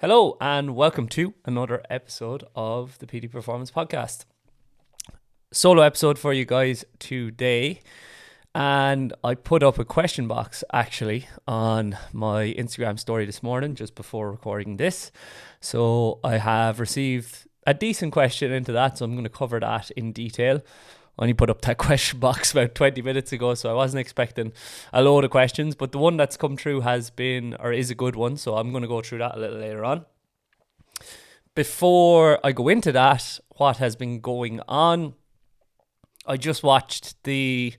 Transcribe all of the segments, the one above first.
Hello and welcome to another episode of the Petey Performance Podcast. Solo episode for you guys today, and I put up a question box actually on my Instagram story this morning just before recording this. So I have received a decent question into that, so I'm going to cover that in detail. I only put up that question box about 20 minutes ago, so I wasn't expecting a load of questions, but the one that's come through is a good one, so I'm going to go through that a little later on. Before I go into that, what has been going on? I just watched the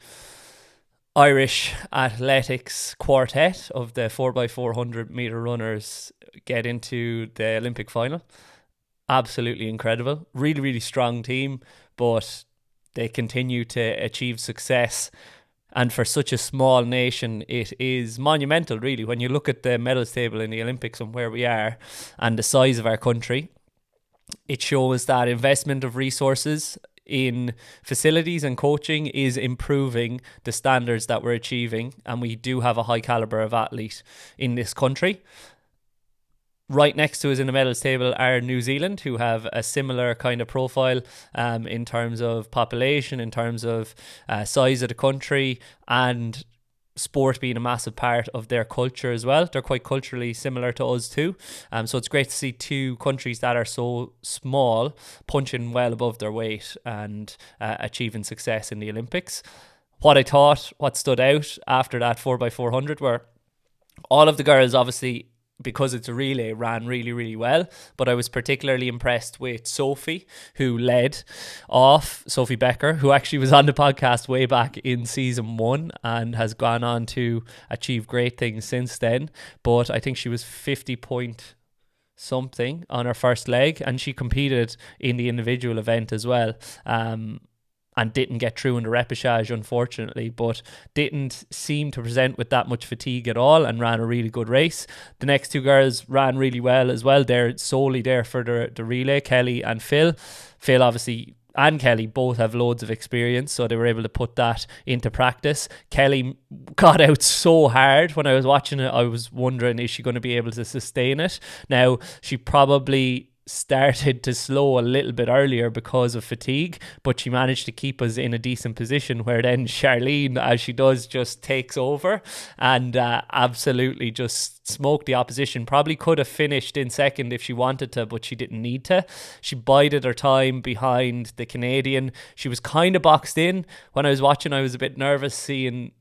Irish athletics quartet of the 4x400 meter runners get into the Olympic final. Absolutely incredible. Really, really strong team, but they continue to achieve success. And for such a small nation, it is monumental, really. When you look at the medals table in the Olympics and where we are and the size of our country, it shows that investment of resources in facilities and coaching is improving the standards that we're achieving. And we do have a high caliber of athlete in this country. Right next to us in the medals table are New Zealand, who have a similar kind of profile in terms of population, in terms of size of the country, and sport being a massive part of their culture as well. They're quite culturally similar to us too. So it's great to see two countries that are so small punching well above their weight and achieving success in the Olympics. What stood out after that 4x400 were all of the girls, obviously, because it's a relay, ran really, really well. But I was particularly impressed with Sophie, who led off, Sophie Becker, who actually was on the podcast way back in season 1 and has gone on to achieve great things since then. But I think she was 50 point something on her first leg, and she competed in the individual event as well. And didn't get through in the repechage, unfortunately, but didn't seem to present with that much fatigue at all and ran a really good race. The next two girls ran really well as well. They're solely there for the relay, Kelly and Phil. Phil, obviously, and Kelly both have loads of experience, so they were able to put that into practice. Kelly got out so hard. When I was watching it, I was wondering, is she going to be able to sustain it? Now, she probably started to slow a little bit earlier because of fatigue, but she managed to keep us in a decent position where then Charlene, as she does, just takes over and absolutely just smoked the opposition. Probably could have finished in second if she wanted to, but she didn't need to. She bided her time behind the Canadian. She was kind of boxed in. When I was watching, I was a bit nervous saying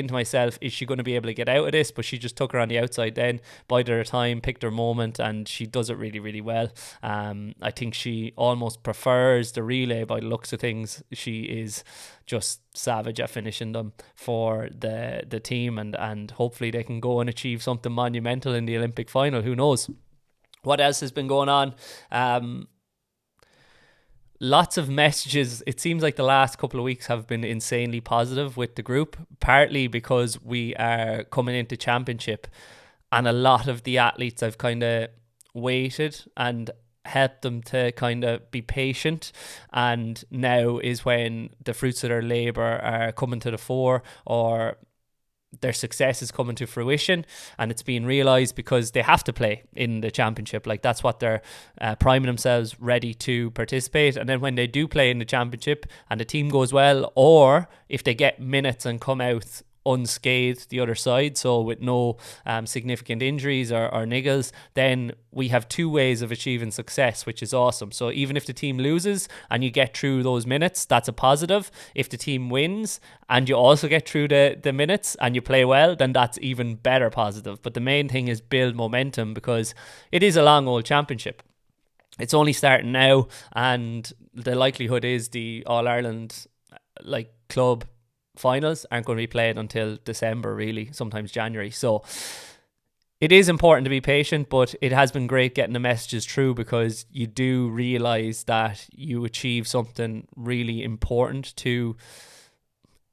to myself, is she going to be able to get out of this? But she just took her on the outside then, bided her time, picked her moment, and she does it really, really well. I think she almost prefers the relay by the looks of things. She is just savage at finishing them for the team, and hopefully they can go and achieve something monumental in the Olympic final. Who knows? What else has been going on? Lots of messages. It seems like the last couple of weeks have been insanely positive with the group, partly because we are coming into championship and a lot of the athletes I've kind of waited and helped them to kind of be patient, and now is when the fruits of their labour are coming to the fore, or their success is coming to fruition and it's being realised because they have to play in the championship. Like, that's what they're priming themselves ready to participate. And then when they do play in the championship and the team goes well, or if they get minutes and come out unscathed the other side, so with no significant injuries or niggles, then we have two ways of achieving success, which is awesome. So even if the team loses and you get through those minutes, that's a positive. If the team wins and you also get through the minutes and you play well, then that's even better positive. But the main thing is build momentum, because it is a long old championship. It's only starting now, and the likelihood is the All-Ireland club finals aren't going to be played until December, really, sometimes January. So it is important to be patient, but it has been great getting the messages through, because you do realise that you achieve something really important to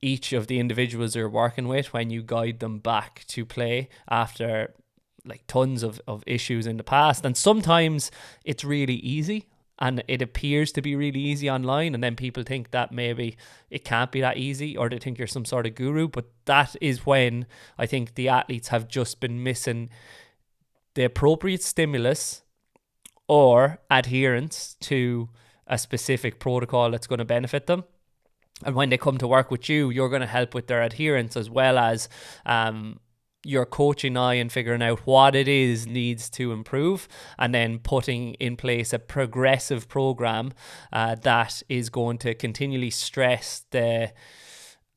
each of the individuals you're working with when you guide them back to play after tons of issues in the past. And sometimes it's really easy and it appears to be really easy online, and then people think that maybe it can't be that easy, or they think you're some sort of guru. But that is when I think the athletes have just been missing the appropriate stimulus or adherence to a specific protocol that's going to benefit them. And when they come to work with you, you're going to help with their adherence, as well as your coaching eye and figuring out what it is needs to improve, and then putting in place a progressive program that is going to continually stress the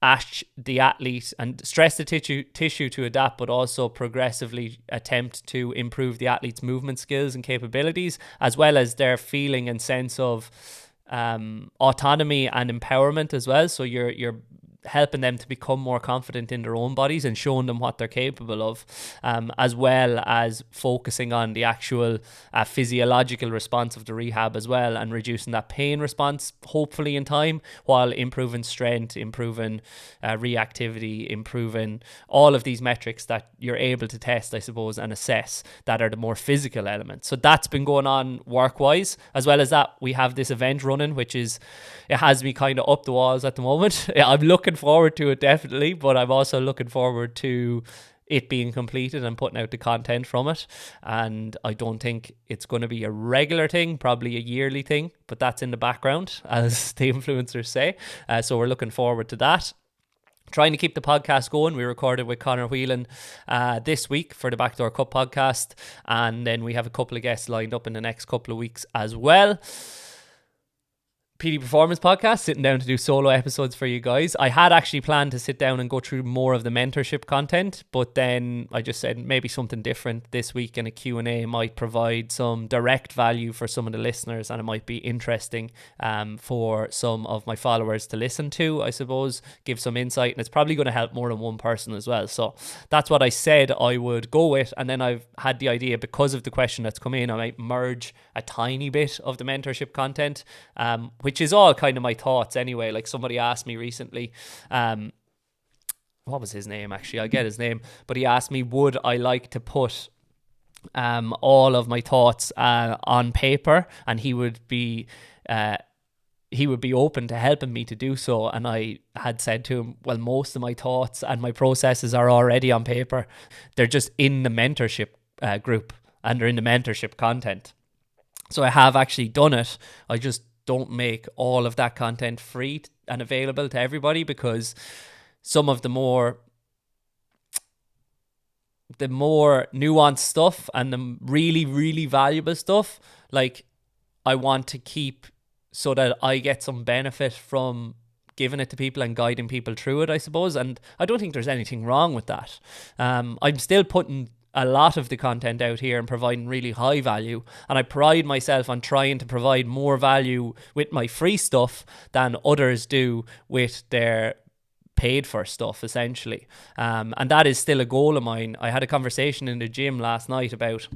athlete and stress the tissue to adapt, but also progressively attempt to improve the athlete's movement skills and capabilities, as well as their feeling and sense of autonomy and empowerment as well. So you're helping them to become more confident in their own bodies and showing them what they're capable of, as well as focusing on the actual physiological response of the rehab as well, and reducing that pain response, hopefully in time, while improving strength, improving reactivity, improving all of these metrics that you're able to test, I suppose, and assess, that are the more physical elements. So that's been going on work-wise. As well as that, we have this event running, which is, it has me kind of up the walls at the moment. I'm looking forward to it, definitely, but I'm also looking forward to it being completed and putting out the content from it. And I don't think it's going to be a regular thing, probably a yearly thing, but that's in the background, as the influencers say. So we're looking forward to that. Trying to keep the podcast going. We recorded with Connor Whelan this week for the Backdoor Cup podcast, and then we have a couple of guests lined up in the next couple of weeks as well. Petey Performance Podcast, sitting down to do solo episodes for you guys. I had actually planned to sit down and go through more of the mentorship content, but then I just said maybe something different this week, and a Q&A might provide some direct value for some of the listeners, and it might be interesting for some of my followers to listen to, I suppose, give some insight, and it's probably going to help more than one person as well. So that's what I said I would go with, and then I've had the idea, because of the question that's come in, I might merge a tiny bit of the mentorship content, which is all kind of my thoughts anyway. Like, somebody asked me recently, what was his name actually? I get his name, but he asked me, would I like to put all of my thoughts on paper, and he would be open to helping me to do so. And I had said to him, well, most of my thoughts and my processes are already on paper. They're just in the mentorship group, and they're in the mentorship content. So I have actually done it. I just don't make all of that content free and available to everybody, because some of the more nuanced stuff and the really, really valuable stuff, like, I want to keep so that I get some benefit from giving it to people and guiding people through it, I suppose. And I don't think there's anything wrong with that. I'm still putting a lot of the content out here and providing really high value, and I pride myself on trying to provide more value with my free stuff than others do with their paid for stuff, essentially. And that is still a goal of mine. I had a conversation in the gym last night about,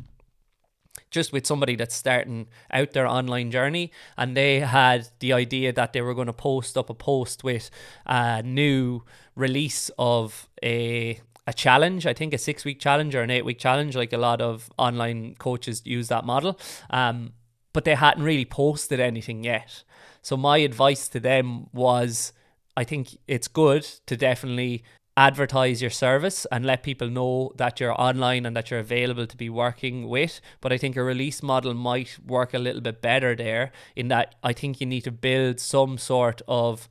just with somebody that's starting out their online journey, and they had the idea that they were going to post up a post with a new release of a challenge, I think a 6-week challenge or an 8-week challenge, like a lot of online coaches use that model, but they hadn't really posted anything yet. So my advice to them was, I think it's good to definitely advertise your service and let people know that you're online and that you're available to be working with. But I think a release model might work a little bit better there, in that I think you need to build some sort of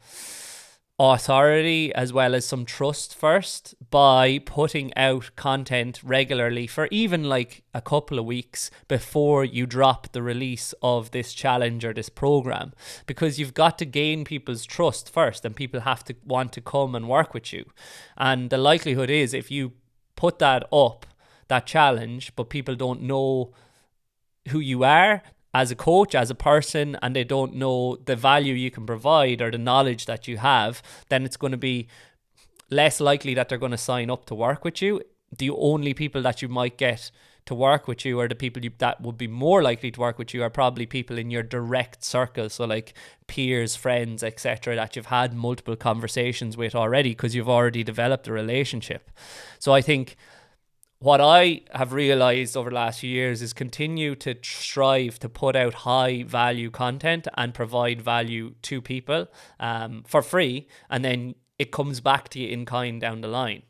authority as well as some trust first by putting out content regularly for even like a couple of weeks before you drop the release of this challenge or this program, because you've got to gain people's trust first, and people have to want to come and work with you. And the likelihood is, if you put that up, that challenge, but people don't know who you are as a coach, as a person, and they don't know the value you can provide or the knowledge that you have, then it's going to be less likely that they're going to sign up to work with you. The only people that you might get to work with you, or the people that would be more likely to work with you, are probably people in your direct circle. So like peers, friends, etc., that you've had multiple conversations with already, because you've already developed a relationship. So I think what I have realized over the last few years is continue to strive to put out high value content and provide value to people for free, and then it comes back to you in kind down the line.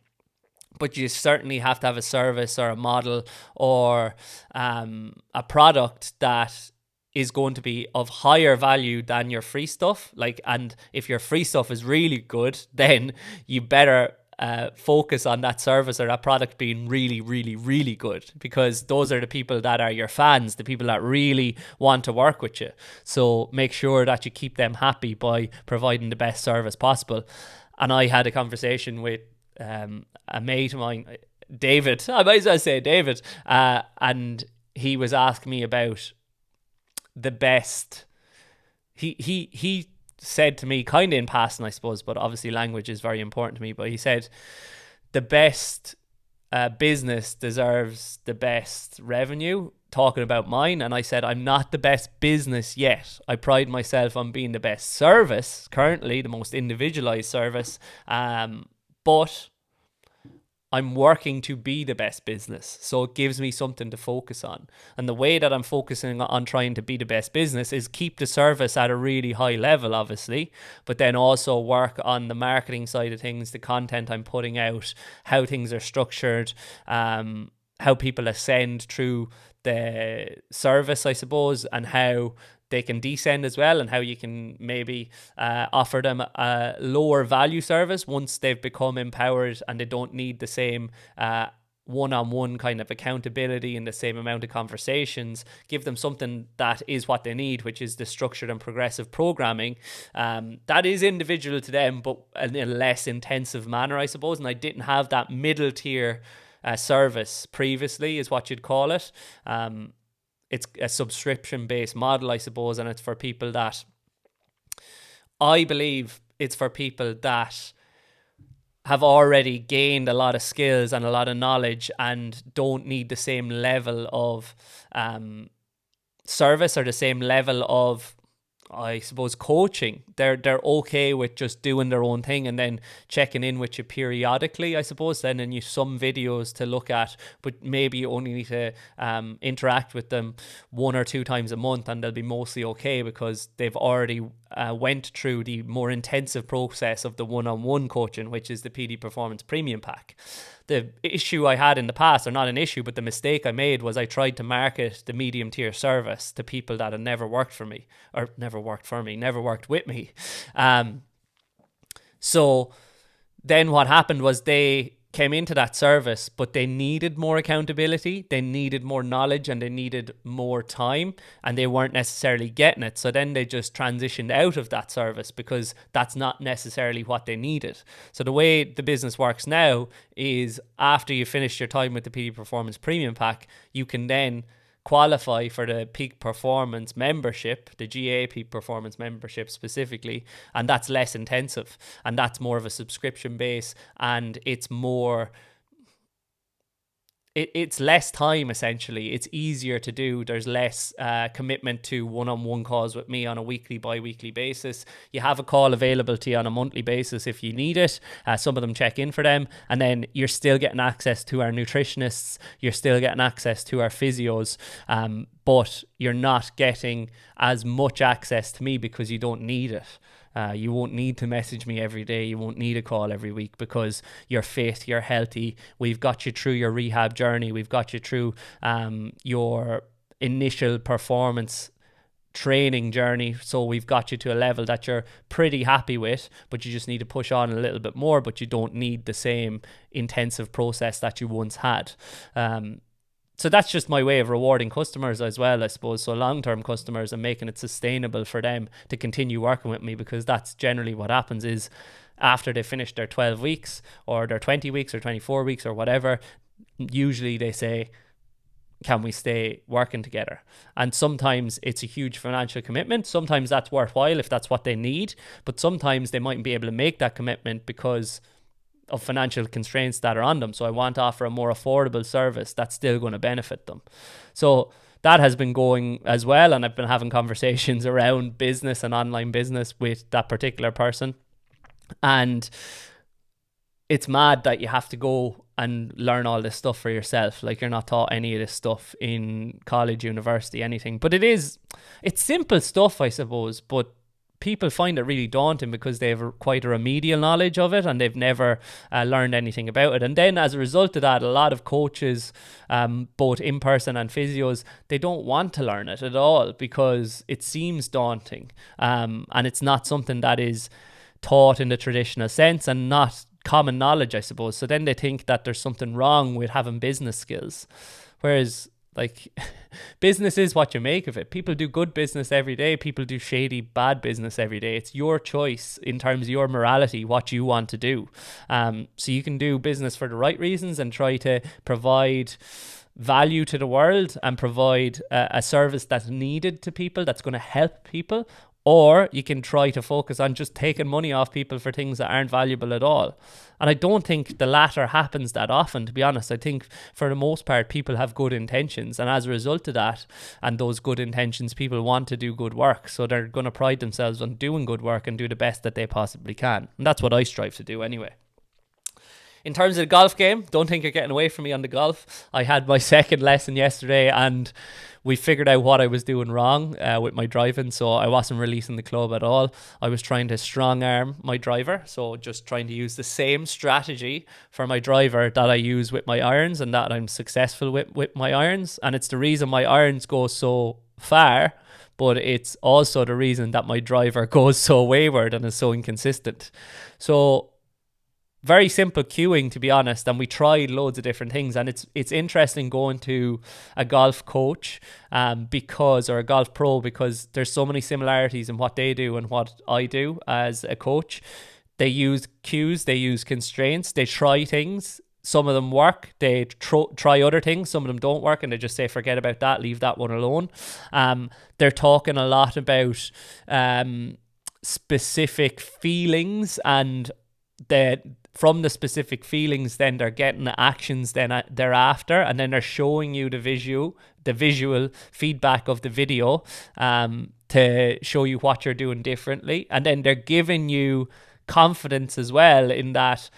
but you certainly have to have a service or a model or a product that is going to be of higher value than your free stuff. Like, and if your free stuff is really good, then you better focus on that service or that product being really, really, really good, because those are the people that are your fans, the people that really want to work with you. So make sure that you keep them happy by providing the best service possible. And I had a conversation with a mate of mine, David, I might as well say David, and he was asking me about the best. He said to me, kind of in passing, I suppose, but obviously language is very important to me, but he said the best business deserves the best revenue, talking about mine. And I said, I'm not the best business yet. I pride myself on being the best service, currently the most individualized service, but I'm working to be the best business. So it gives me something to focus on. And the way that I'm focusing on trying to be the best business is keep the service at a really high level, obviously, but then also work on the marketing side of things, the content I'm putting out, how things are structured, how people ascend through the service, I suppose, and how they can descend as well, and how you can maybe offer them a lower value service once they've become empowered and they don't need the same one-on-one kind of accountability and the same amount of conversations. Give them something that is what they need, which is the structured and progressive programming that is individual to them, but in a less intensive manner, I suppose. And I didn't have that middle tier service previously, is what you'd call it. It's a subscription-based model, I suppose, and it's for people that, I believe it's for people that have already gained a lot of skills and a lot of knowledge and don't need the same level of service or the same level of, I suppose, coaching. They're okay with just doing their own thing and then checking in with you periodically, I suppose, sending you some videos to look at, but maybe you only need to interact with them 1 or 2 times a month, and they'll be mostly okay because they've already went through the more intensive process of the one-on-one coaching, which is the Petey Performance Premium Pack. The issue I had in the past, or not an issue, but the mistake I made was I tried to market the medium tier service to people that had never worked with me. So then what happened was they came into that service, but they needed more accountability, they needed more knowledge, and they needed more time, and they weren't necessarily getting it. So then they just transitioned out of that service because that's not necessarily what they needed. So the way the business works now is after you finish your time with the Petey Performance Premium Pack, you can then qualify for the Peak Performance membership, the GA Peak Performance membership specifically, and that's less intensive, and that's more of a subscription base, and it's more, it's less time essentially. It's easier to do. There's less commitment to one-on-one calls with me on a weekly, bi-weekly basis. You have a call available to you on a monthly basis if you need it. Some of them check in for them, and then you're still getting access to our nutritionists. You're still getting access to our physios, but you're not getting as much access to me because you don't need it. You won't need to message me every day. You won't need a call every week because you're fit, you're healthy. We've got you through your rehab journey. We've got you through your initial performance training journey. So we've got you to a level that you're pretty happy with, but you just need to push on a little bit more, but you don't need the same intensive process that you once had. So that's just my way of rewarding customers as well, I suppose. So long-term customers, and making it sustainable for them to continue working with me, because that's generally what happens is after they finish their 12 weeks or their 20 weeks or 24 weeks or whatever, usually they say, can we stay working together? And sometimes it's a huge financial commitment. Sometimes that's worthwhile if that's what they need, but sometimes they mightn't be able to make that commitment because of financial constraints that are on them. So I want to offer a more affordable service that's still going to benefit them. So that has been going as well, and I've been having conversations around business and online business with that particular person. And it's mad that you have to go and learn all this stuff for yourself. Like, you're not taught any of this stuff in college, university, anything. But it's simple stuff, I suppose, but people find it really daunting because they have quite a remedial knowledge of it and they've never learned anything about it. And then as a result of that, a lot of coaches, both in person and physios, they don't want to learn it at all because it seems daunting, and it's not something that is taught in the traditional sense and not common knowledge, I suppose. So then they think that there's something wrong with having business skills, whereas like business is what you make of it. People do good business every day. People do shady, bad business every day. It's your choice in terms of your morality, what you want to do. So you can do business for the right reasons and try to provide value to the world and provide a service that's needed to people, that's going to help people. Or you can try to focus on just taking money off people for things that aren't valuable at all. And I don't think the latter happens that often, to be honest. I think for the most part, people have good intentions. And as a result of that, and those good intentions, people want to do good work. So they're going to pride themselves on doing good work and do the best that they possibly can. And that's what I strive to do anyway. In terms of the golf game, don't think you're getting away from me on the golf. I had my second lesson yesterday and we figured out what I was doing wrong with my driving. So I wasn't releasing the club at all. I was trying to strong arm my driver. So just trying to use the same strategy for my driver that I use with my irons and that I'm successful with my irons. And it's the reason my irons go so far, but it's also the reason that my driver goes so wayward and is so inconsistent. So very simple cueing, to be honest, and we tried loads of different things, and it's interesting going to a golf coach or a golf pro because there's so many similarities in what they do and what I do as a coach. They use cues, they use constraints, they try things. Some of them work, they try other things, some of them don't work, and they just say forget about that, leave that one alone. They're talking a lot about specific feelings, and from the specific feelings, then they're getting the actions then thereafter, and then they're showing you the visual feedback of the video to show you what you're doing differently, and then they're giving you confidence as well in that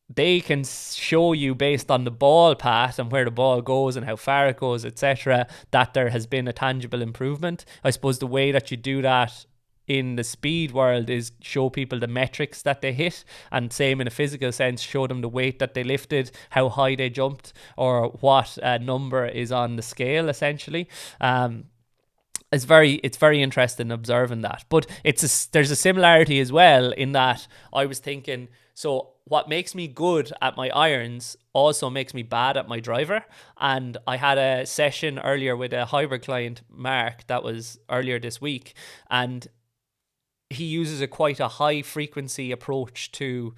they can show you based on the ball path and where the ball goes and how far it goes, etc., that there has been a tangible improvement. I suppose the way that you do that in the speed world is show people the metrics that they hit, and same in a physical sense, show them the weight that they lifted, how high they jumped, or what number is on the scale essentially. It's very interesting observing that. But there's a similarity as well in that I was thinking, so what makes me good at my irons also makes me bad at my driver. And I had a session earlier with a hybrid client, Mark, that was earlier this week, and he uses quite a high frequency approach to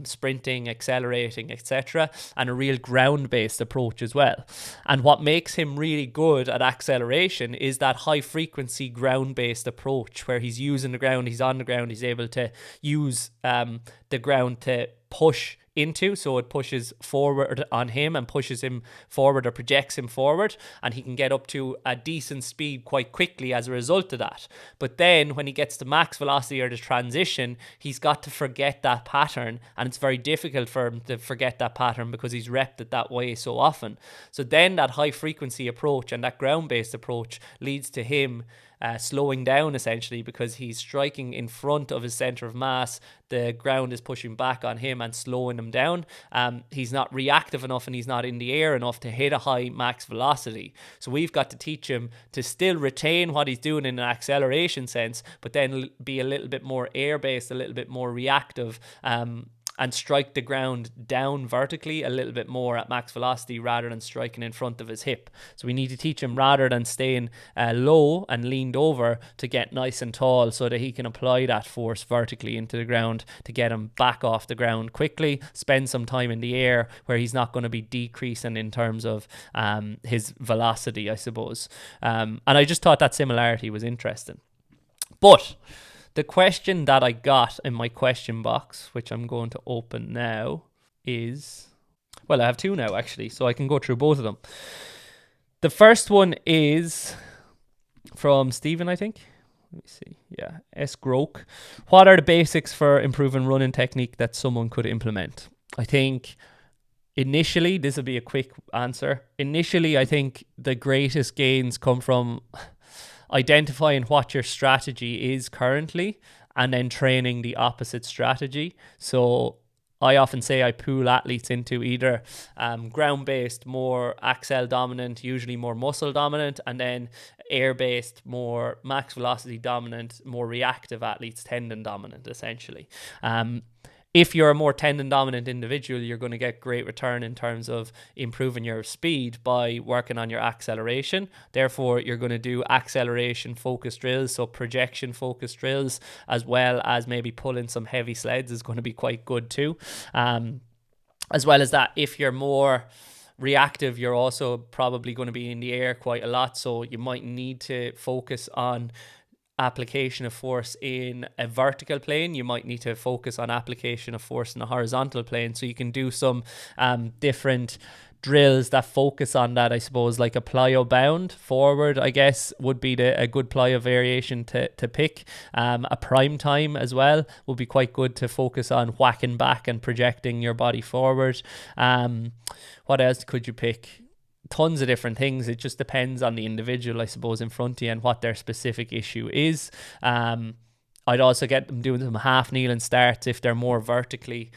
sprinting, accelerating, etc., and a real ground-based approach as well. And what makes him really good at acceleration is that high frequency ground-based approach where he's using the ground, he's on the ground, he's able to use the ground to push into, so it pushes forward on him and pushes him forward or projects him forward, and he can get up to a decent speed quite quickly as a result of that. But then when he gets to max velocity or the transition, he's got to forget that pattern, and it's very difficult for him to forget that pattern because he's repped it that way so often. So then that high frequency approach and that ground-based approach leads to him slowing down essentially, because he's striking in front of his center of mass. The ground is pushing back on him and slowing him down. He's not reactive enough and he's not in the air enough to hit a high max velocity. So we've got to teach him to still retain what he's doing in an acceleration sense, but then be a little bit more air-based, a little bit more reactive, and strike the ground down vertically a little bit more at max velocity rather than striking in front of his hip. So we need to teach him, rather than staying low and leaned over, to get nice and tall so that he can apply that force vertically into the ground to get him back off the ground quickly, spend some time in the air where he's not going to be decreasing in terms of his velocity, I suppose. And I just thought that similarity was interesting. But the question that I got in my question box, which I'm going to open now, is... Well, I have two now, actually, so I can go through both of them. The first one is from Stephen, I think. Let me see. Yeah, S. Groke. What are the basics for improving running technique that someone could implement? I think initially, this will be a quick answer. Initially, I think the greatest gains come from... identifying what your strategy is currently and then training the opposite strategy. So I often say I pool athletes into either ground-based, more axle dominant, usually more muscle dominant, and then air-based, more max velocity dominant, more reactive athletes, tendon dominant, essentially. If you're a more tendon dominant individual, you're going to get great return in terms of improving your speed by working on your acceleration. Therefore, you're going to do acceleration focused drills, so projection focused drills, as well as maybe pulling some heavy sleds is going to be quite good too. As well as that, if you're more reactive, you're also probably going to be in the air quite a lot, so you might need to focus on application of force in a vertical plane. You might need to focus on application of force in a horizontal plane, so you can do some different drills that focus on that. I suppose like a plyo bound forward, I guess, would be a good plyo variation to pick. A prime time as well would be quite good to focus on whacking back and projecting your body forward. What else could you pick? Tons of different things. It just depends on the individual, I suppose, in front of you and what their specific issue is. I'd also get them doing some half kneeling starts if they're more vertically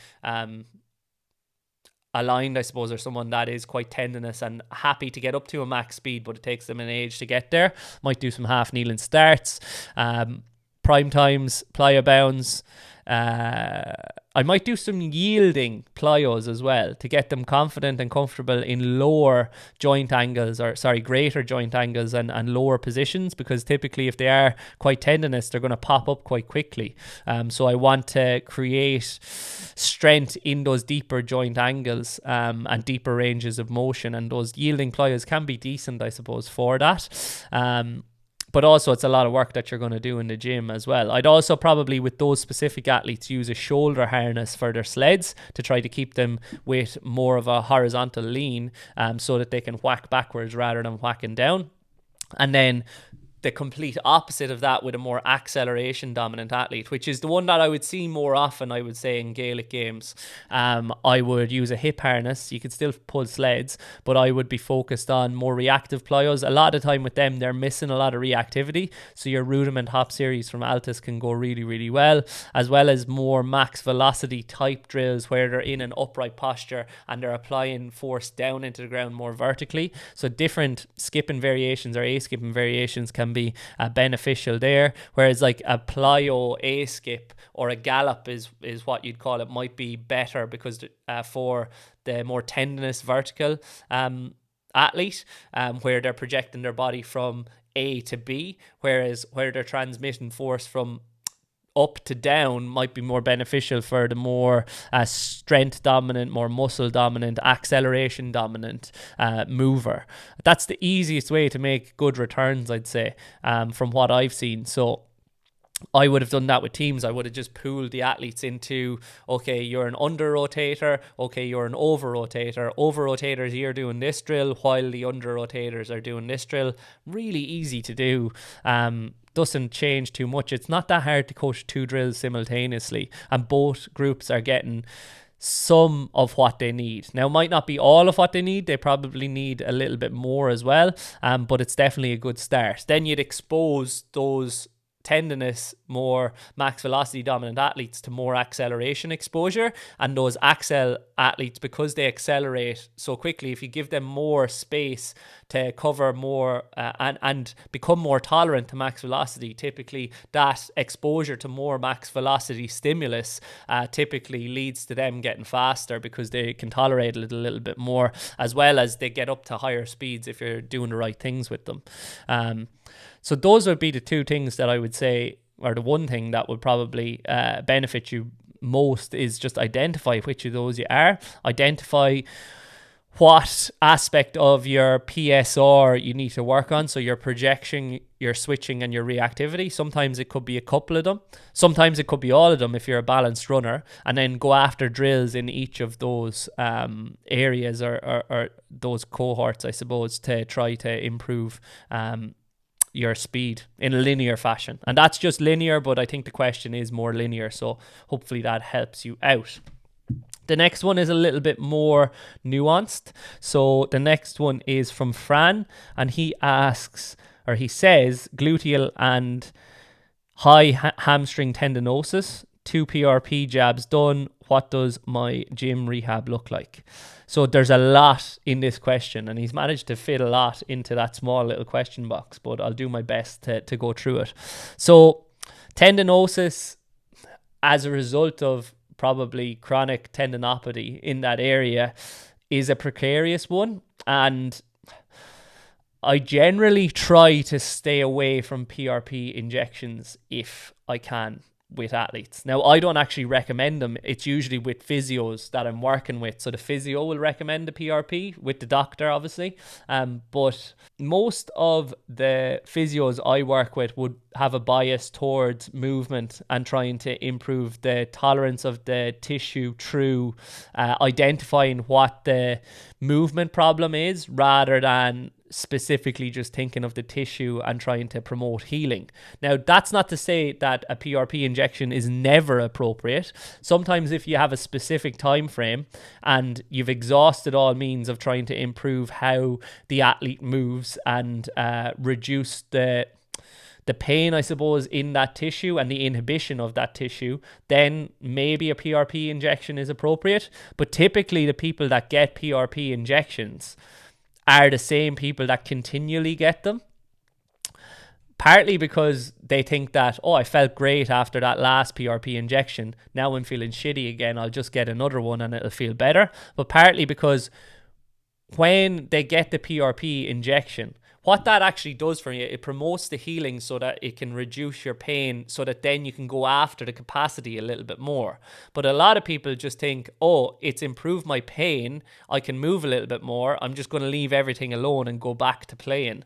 aligned, I suppose, or someone that is quite tendinous and happy to get up to a max speed, but it takes them an age to get there. Might do some half kneeling starts. Prime times, plyo bounds. I might do some yielding plyos as well to get them confident and comfortable in lower joint angles, greater joint angles and lower positions, because typically if they are quite tendinous, they're going to pop up quite quickly. So I want to create strength in those deeper joint angles and deeper ranges of motion, and those yielding plyos can be decent, I suppose, for that. But also it's a lot of work that you're going to do in the gym as well. I'd also probably, with those specific athletes, use a shoulder harness for their sleds to try to keep them with more of a horizontal lean, so that they can whack backwards rather than whacking down. And then the complete opposite of that with a more acceleration dominant athlete, which is the one that I would see more often, I would say, in Gaelic games. I would use a hip harness. You could still pull sleds, but I would be focused on more reactive plyos. A lot of the time with them, they're missing a lot of reactivity, so your rudiment hop series from Altus can go really, really well, as well as more max velocity type drills where they're in an upright posture and they're applying force down into the ground more vertically. So different skipping variations or a-skipping variations can be beneficial there, whereas like a plyo a skip or a gallop is what you'd call it, might be better because for the more tendinous vertical athlete, where they're projecting their body from A to B, whereas where they're transmitting force from up to down might be more beneficial for the more strength dominant, more muscle dominant, acceleration dominant mover. That's the easiest way to make good returns, I'd say, from what I've seen. So I would have done that with teams. I would have just pooled the athletes into, okay, you're an under rotator, okay, you're an over rotator. Over rotators, you're doing this drill while the under rotators are doing this drill. Really easy to do. Doesn't change too much. It's not that hard to coach two drills simultaneously, and both groups are getting some of what they need. Now, it might not be all of what they need. They probably need a little bit more as well, but it's definitely a good start. Then you'd expose those tendinous, more max velocity dominant athletes to more acceleration exposure, and those accel athletes, because they accelerate so quickly, if you give them more space to cover more and become more tolerant to max velocity, typically that exposure to more max velocity stimulus typically leads to them getting faster because they can tolerate it a little bit more, as well as they get up to higher speeds if you're doing the right things with them. So those would be the two things that I would say, or the one thing that would probably benefit you most, is just identify which of those you are. Identify what aspect of your PSR you need to work on. So your projection, your switching, and your reactivity. Sometimes it could be a couple of them. Sometimes it could be all of them if you're a balanced runner. And then go after drills in each of those areas or those cohorts, I suppose, to try to improve your speed in a linear fashion. And that's just linear, but I think the question is more linear, so hopefully that helps you out. The next one is a little bit more nuanced. So the next one is from Fran, and he asks, he says, gluteal and high hamstring tendinosis, 2 PRP jabs done. What does my gym rehab look like? So there's a lot in this question, and he's managed to fit a lot into that small little question box, but I'll do my best to go through it. So tendinosis, as a result of probably chronic tendinopathy in that area, is a precarious one, and I generally try to stay away from PRP injections if I can with athletes. Now, I don't actually recommend them. It's usually with physios that I'm working with. So the physio will recommend the PRP with the doctor, obviously. But most of the physios I work with would have a bias towards movement and trying to improve the tolerance of the tissue through identifying what the movement problem is, rather than specifically just thinking of the tissue and trying to promote healing. Now, that's not to say that a PRP injection is never appropriate. Sometimes if you have a specific time frame and you've exhausted all means of trying to improve how the athlete moves and reduce the pain, I suppose, in that tissue and the inhibition of that tissue, then maybe a PRP injection is appropriate. But typically the people that get PRP injections are the same people that continually get them. Partly because they think that, I felt great after that last PRP injection. Now I'm feeling shitty again. I'll just get another one and it'll feel better. But partly because when they get the PRP injection, what that actually does for you, it promotes the healing so that it can reduce your pain, so that then you can go after the capacity a little bit more. But a lot of people just think, it's improved my pain, I can move a little bit more, I'm just going to leave everything alone and go back to playing.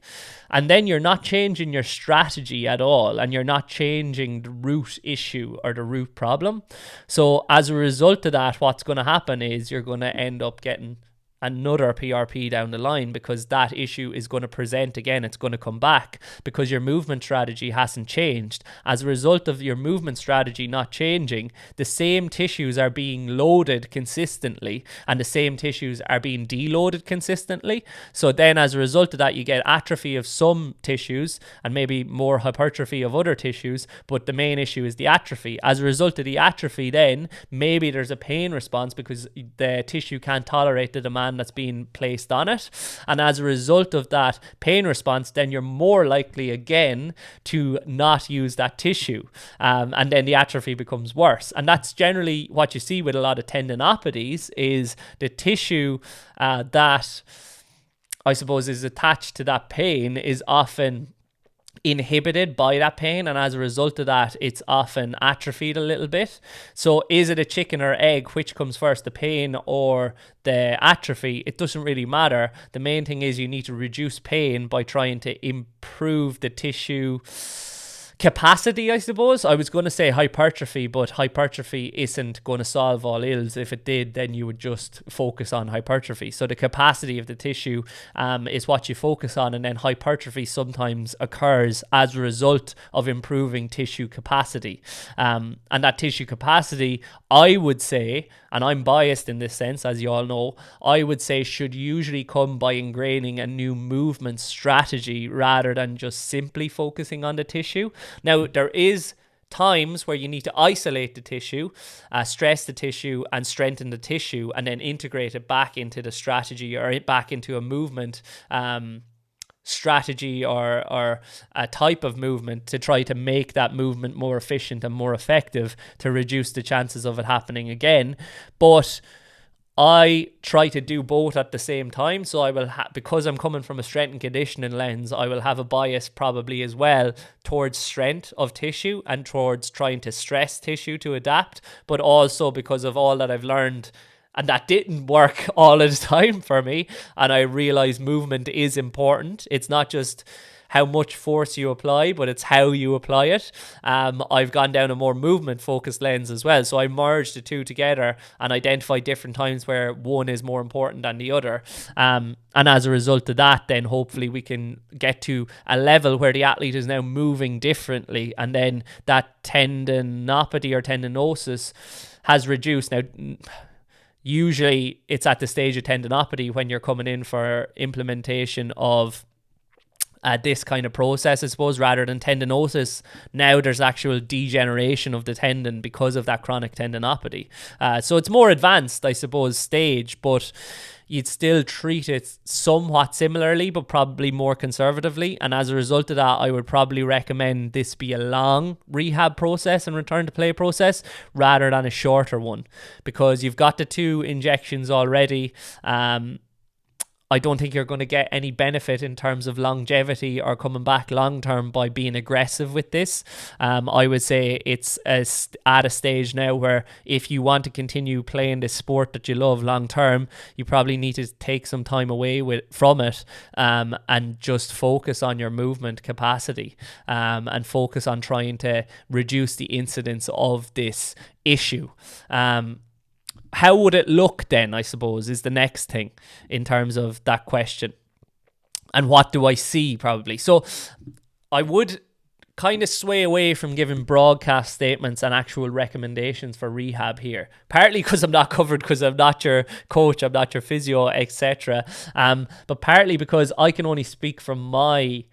And then you're not changing your strategy at all, and you're not changing the root issue or the root problem. So as a result of that, what's going to happen is you're going to end up getting another PRP down the line, because that issue is going to present again. It's going to come back because your movement strategy hasn't changed. As a result of your movement strategy not changing, the same tissues are being loaded consistently and the same tissues are being deloaded consistently. So then as a result of that, you get atrophy of some tissues and maybe more hypertrophy of other tissues, but the main issue is the atrophy. As a result of the atrophy, then maybe there's a pain response because the tissue can't tolerate the demand that's being placed on it, and as a result of that pain response, then you're more likely again to not use that tissue, and then the atrophy becomes worse. And that's generally what you see with a lot of tendinopathies, is the tissue that I suppose is attached to that pain is often inhibited by that pain, and as a result of that, it's often atrophied a little bit. So is it a chicken or egg? Which comes first, the pain or the atrophy? It doesn't really matter. The main thing is you need to reduce pain by trying to improve the tissue capacity, I suppose. I was going to say hypertrophy, but hypertrophy isn't going to solve all ills. If it did, then you would just focus on hypertrophy. So the capacity of the tissue is what you focus on, and then hypertrophy sometimes occurs as a result of improving tissue capacity. And that tissue capacity, I would say, and I'm biased in this sense, as you all know, I would say should usually come by ingraining a new movement strategy rather than just simply focusing on the tissue. Now, there is times where you need to isolate the tissue, stress the tissue and strengthen the tissue, and then integrate it back into the strategy or back into a movement strategy or a type of movement to try to make that movement more efficient and more effective to reduce the chances of it happening again. But I try to do both at the same time. So I will, because I'm coming from a strength and conditioning lens, I will have a bias probably as well towards strength of tissue and towards trying to stress tissue to adapt, but also because of all that I've learned. And that didn't work all of the time for me. And I realized movement is important. It's not just how much force you apply, but it's how you apply it. I've gone down a more movement focused lens as well. So I merged the two together and identified different times where one is more important than the other. And as a result of that, then hopefully we can get to a level where the athlete is now moving differently. And then that tendinopathy or tendinosis has reduced. Now, usually it's at the stage of tendinopathy when you're coming in for implementation of this kind of process, I suppose, rather than tendinosis. Now there's actual degeneration of the tendon because of that chronic tendinopathy. So it's more advanced, I suppose, stage, but you'd still treat it somewhat similarly, but probably more conservatively. And as a result of that, I would probably recommend this be a long rehab process and return to play process rather than a shorter one, because you've got the 2 injections already. I don't think you're going to get any benefit in terms of longevity or coming back long term by being aggressive with this. I would say it's at a stage now where if you want to continue playing this sport that you love long term, you probably need to take some time away from it and just focus on your movement capacity and focus on trying to reduce the incidence of this issue. How would it look then, I suppose, is the next thing in terms of that question. And what do I see probably? So I would kind of sway away from giving broadcast statements and actual recommendations for rehab here. Partly because I'm not covered, because I'm not your coach, I'm not your physio, etc. But partly because I can only speak from my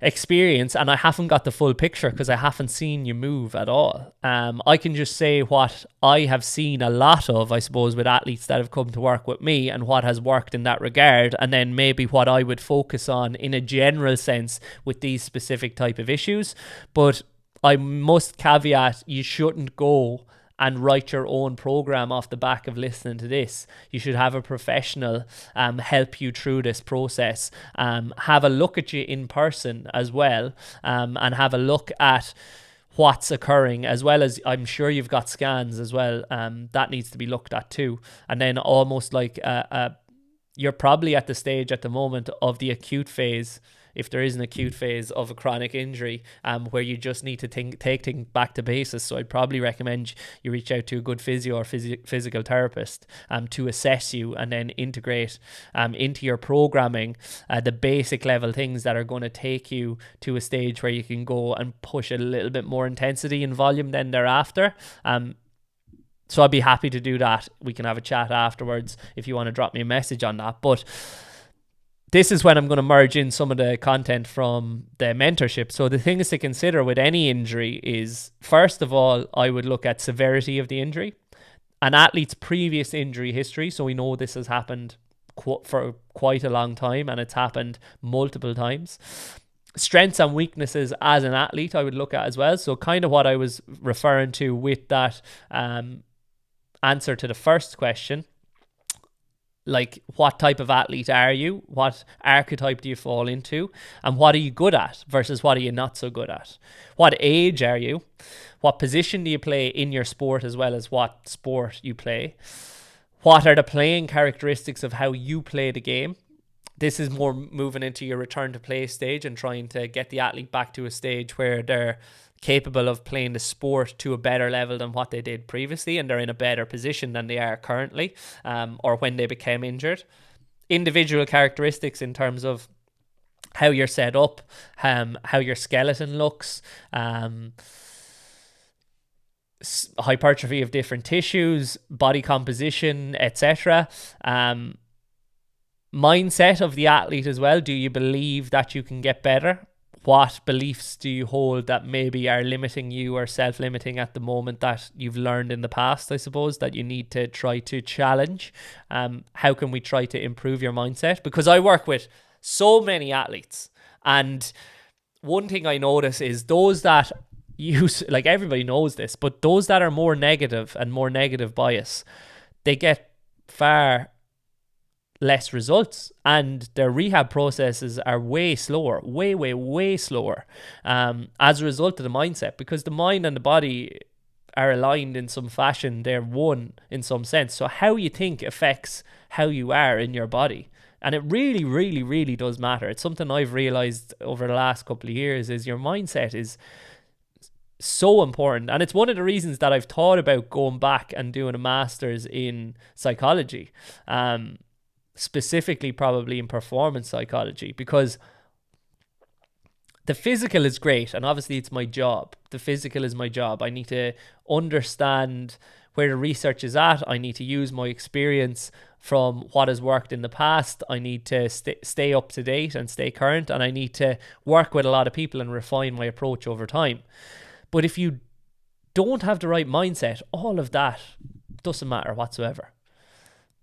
experience and I haven't got the full picture because I haven't seen you move at all. I can just say what I have seen a lot of, I suppose, with athletes that have come to work with me and what has worked in that regard, and then maybe what I would focus on in a general sense with these specific type of issues. But I must caveat, you shouldn't go and write your own program off the back of listening to this. You should have a professional help you through this process, have a look at you in person as well, and have a look at what's occurring, as well as I'm sure you've got scans as well. That needs to be looked at too. And then almost like you're probably at the stage at the moment of the acute phase, if there is an acute phase of a chronic injury, where you just need to take things back to basis. So I'd probably recommend you reach out to a good physio or physical therapist to assess you and then integrate into your programming the basic level things that are going to take you to a stage where you can go and push a little bit more intensity and volume then thereafter. So I'd be happy to do that. We can have a chat afterwards if you want to drop me a message on that. But this is when I'm going to merge in some of the content from the mentorship. So the things to consider with any injury is, first of all, I would look at severity of the injury, an athlete's previous injury history. So we know this has happened for quite a long time and it's happened multiple times. Strengths and weaknesses as an athlete I would look at as well. So kind of what I was referring to with that answer to the first question. Like, what type of athlete are you? What archetype do you fall into? And what are you good at versus what are you not so good at? What age are you? What position do you play in your sport as well as what sport you play? What are the playing characteristics of how you play the game? This is more moving into your return to play stage and trying to get the athlete back to a stage where they're capable of playing the sport to a better level than what they did previously, and they're in a better position than they are currently, or when they became injured. Individual characteristics in terms of how you're set up, how your skeleton looks, hypertrophy of different tissues, body composition, etc. Mindset of the athlete as well. Do you believe that you can get better? What beliefs do you hold that maybe are limiting you or self-limiting at the moment that you've learned in the past, I suppose, that you need to try to challenge? How can we try to improve your mindset? Because I work with so many athletes, and one thing I notice is those that use, like everybody knows this, but those that are more negative and more negative bias, they get far less results, and their rehab processes are way slower, way slower, as a result of the mindset, because the mind and the body are aligned in some fashion. They're one in some sense. So how you think affects how you are in your body, and it really does matter. It's something I've realized over the last couple of years, is your mindset is so important. And it's one of the reasons that I've thought about going back and doing a master's in psychology, specifically probably in performance psychology, because the physical is great, and obviously it's my job. The physical is my job. I need to understand where the research is at. I need to use my experience from what has worked in the past. I need to stay up to date and stay current, and I need to work with a lot of people and refine my approach over time. But if you don't have the right mindset, all of that doesn't matter whatsoever.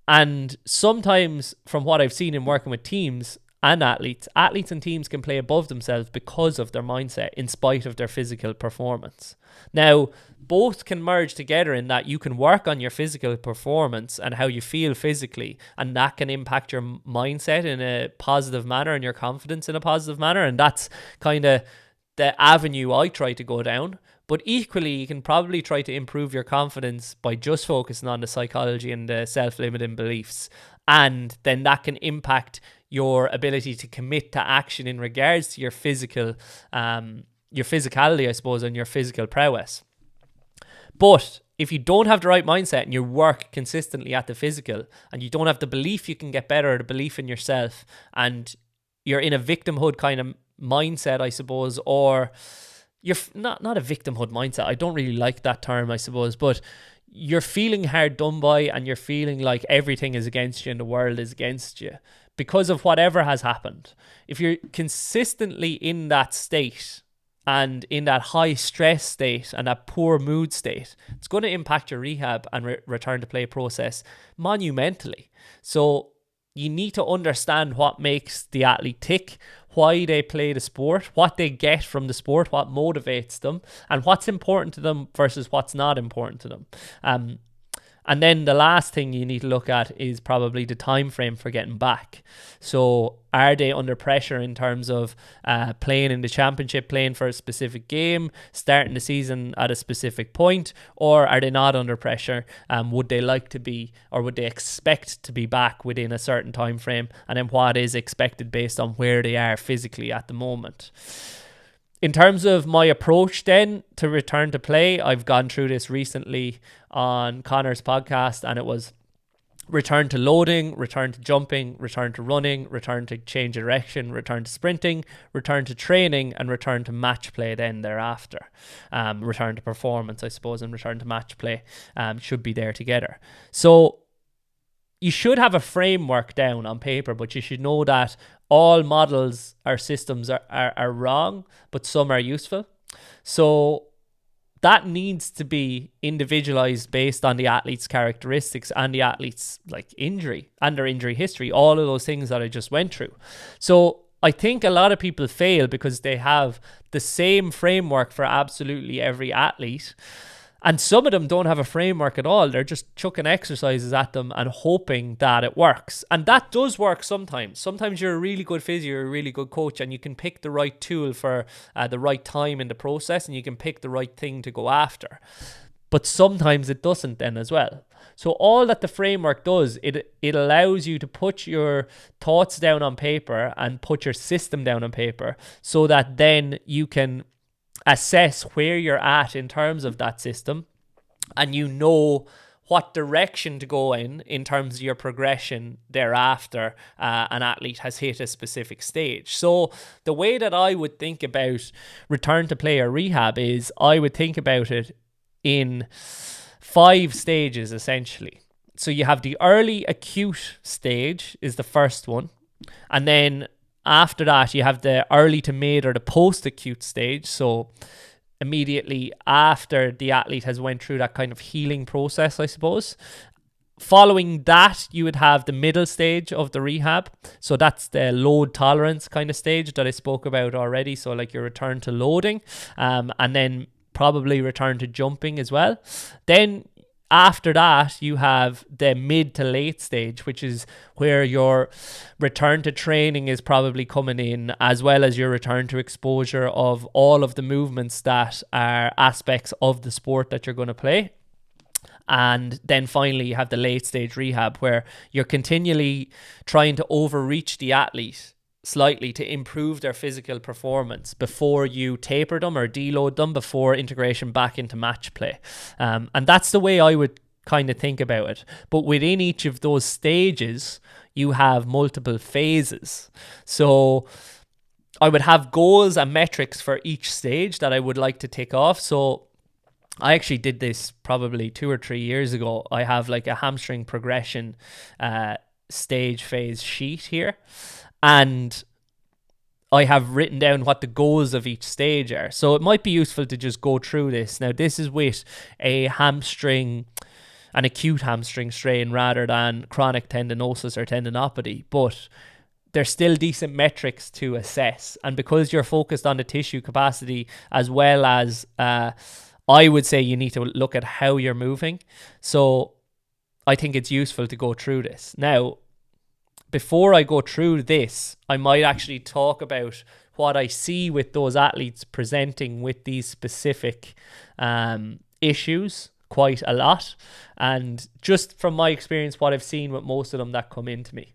And sometimes, from what I've seen in working with teams and athletes and teams can play above themselves because of their mindset in spite of their physical performance. Now, both can merge together in that you can work on your physical performance and how you feel physically, and that can impact your mindset in a positive manner and your confidence in a positive manner. And that's kind of the avenue I try to go down. But equally, you can probably try to improve your confidence by just focusing on the psychology and the self-limiting beliefs. And then that can impact your ability to commit to action in regards to your physicality, I suppose, and your physical prowess. But if you don't have the right mindset and you work consistently at the physical, and you don't have the belief you can get better, or the belief in yourself, and you're in a victimhood kind of mindset, I suppose, or you're not a victimhood mindset. I don't really like that term, I suppose, but you're feeling hard done by, and you're feeling like everything is against you and the world is against you because of whatever has happened. If you're consistently in that state and in that high stress state and that poor mood state, it's going to impact your rehab and return to play process monumentally. So you need to understand what makes the athlete tick, why they play the sport, what they get from the sport, what motivates them, and what's important to them versus what's not important to them. And then the last thing you need to look at is probably the time frame for getting back. So are they under pressure in terms of playing in the championship, playing for a specific game, starting the season at a specific point, or are they not under pressure? Would they like to be, or would they expect to be back within a certain time frame? And then what is expected based on where they are physically at the moment? In terms of my approach then to return to play, I've gone through this recently on Connor's podcast, and it was return to loading, return to jumping, return to running, return to change direction, return to sprinting, return to training, and return to match play then thereafter. Return to performance, I suppose, and return to match play should be there together. So you should have a framework down on paper, but you should know that all models or systems are wrong, but some are useful. So that needs to be individualized based on the athlete's characteristics and the athlete's like injury and their injury history, all of those things that I just went through. So I think a lot of people fail because they have the same framework for absolutely every athlete. And some of them don't have a framework at all. They're just chucking exercises at them and hoping that it works. And that does work sometimes. Sometimes you're a really good physio, you're a really good coach, and you can pick the right tool for the right time in the process, and you can pick the right thing to go after. But sometimes it doesn't then as well. So all that the framework does, it allows you to put your thoughts down on paper and put your system down on paper so that then you can assess where you're at in terms of that system, and you know what direction to go in terms of your progression thereafter an athlete has hit a specific stage. So the way that I would think about return to play or rehab is I would think about it in 5 stages essentially. So you have the early acute stage is the first one, and then after that, you have the early to mid or the post-acute stage. So immediately after the athlete has went through that kind of healing process, I suppose. Following that, you would have the middle stage of the rehab. So that's the load tolerance kind of stage that I spoke about already. So like your return to loading, and then probably return to jumping as well. Then after that, you have the mid to late stage, which is where your return to training is probably coming in, as well as your return to exposure of all of the movements that are aspects of the sport that you're going to play. And then finally, you have the late stage rehab, where you're continually trying to overreach the athlete slightly to improve their physical performance before you taper them or deload them before integration back into match play. And that's the way I would kind of think about it. But within each of those stages, you have multiple phases. So I would have goals and metrics for each stage that I would like to tick off. So I actually did this probably 2 or 3 years ago. I have like a hamstring progression stage phase sheet here, and I have written down what the goals of each stage are. So it might be useful to just go through this. Now, this is with an acute hamstring strain rather than chronic tendinosis or tendinopathy, but there's still decent metrics to assess. And because you're focused on the tissue capacity as well as, I would say you need to look at how you're moving. So I think it's useful to go through this. Now, before I go through this, I might actually talk about what I see with those athletes presenting with these specific issues quite a lot. And just from my experience, what I've seen with most of them that come into me.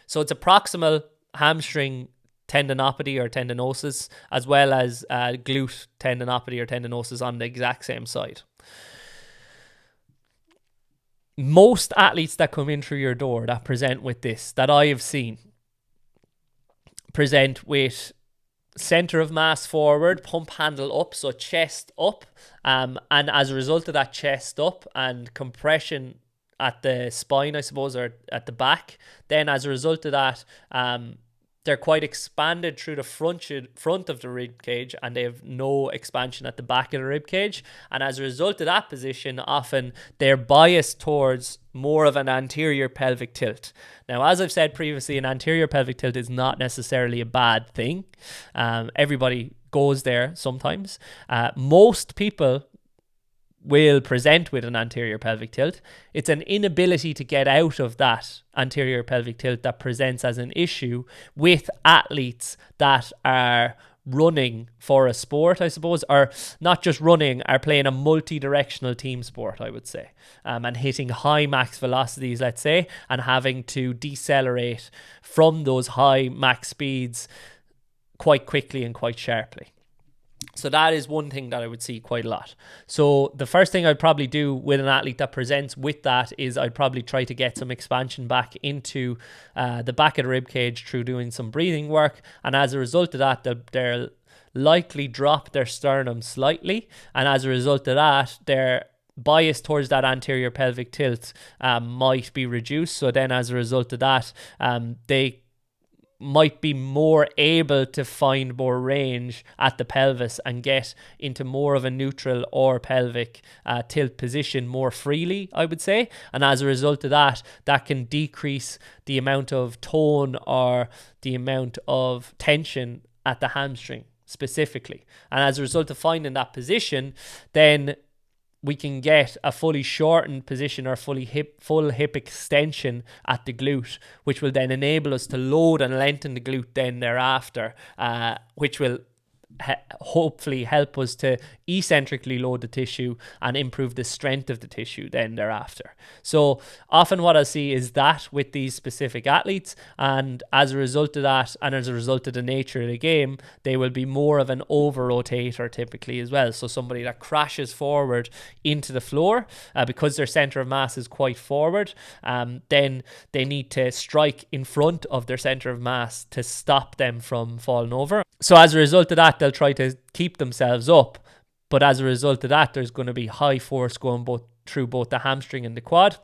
So it's a proximal hamstring tendinopathy or tendinosis, as well as glute tendinopathy or tendinosis on the exact same side. Most athletes that come in through your door that present with this, that I have seen, present with center of mass forward, pump handle up, so chest up, and as a result of that chest up and compression at the spine, I suppose, or at the back, then as a result of that, they're quite expanded through the front of the rib cage, and they have no expansion at the back of the rib cage. And as a result of that position, often they're biased towards more of an anterior pelvic tilt. Now, as I've said previously, an anterior pelvic tilt is not necessarily a bad thing. Everybody goes there sometimes. Most people will present with an anterior pelvic tilt. It's an inability to get out of that anterior pelvic tilt that presents as an issue with athletes that are running for a sport, I suppose, or not just running, are playing a multi-directional team sport, I would say, and hitting high max velocities, let's say, and having to decelerate from those high max speeds quite quickly and quite sharply. So that is one thing that I would see quite a lot. So the first thing I'd probably do with an athlete that presents with that is I'd probably try to get some expansion back into the back of the rib cage through doing some breathing work. And as a result of that, they'll likely drop their sternum slightly. And as a result of that, their bias towards that anterior pelvic tilt might be reduced. So then as a result of that, they might be more able to find more range at the pelvis and get into more of a neutral or pelvic tilt position more freely, I would say. And as a result of that, that can decrease the amount of tone or the amount of tension at the hamstring specifically. And as a result of finding that position, then we can get a fully shortened position or full hip extension at the glute, which will then enable us to load and lengthen the glute then thereafter, which will hopefully help us to eccentrically load the tissue and improve the strength of the tissue then thereafter. So often what I see is that with these specific athletes, and as a result of that, and as a result of the nature of the game, they will be more of an over rotator typically as well. So somebody that crashes forward into the floor because their center of mass is quite forward, then they need to strike in front of their center of mass to stop them from falling over. So as a result of that, they'll try to keep themselves up. But as a result of that, there's going to be high force going through both the hamstring and the quad,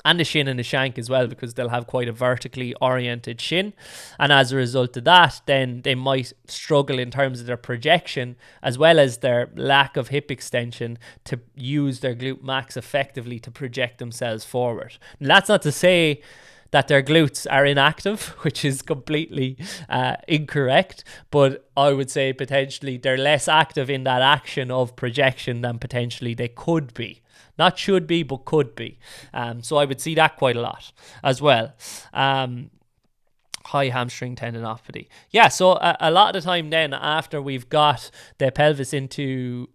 and the shin and the shank as well, because they'll have quite a vertically oriented shin. And as a result of that, then they might struggle in terms of their projection as well as their lack of hip extension to use their glute max effectively to project themselves forward. And that's not to say that their glutes are inactive, which is completely incorrect, but I would say potentially they're less active in that action of projection than potentially they could be. Not should be, but could be. So I would see that quite a lot as well. High hamstring tendinopathy. Yeah, so a lot of the time then, after we've got the pelvis into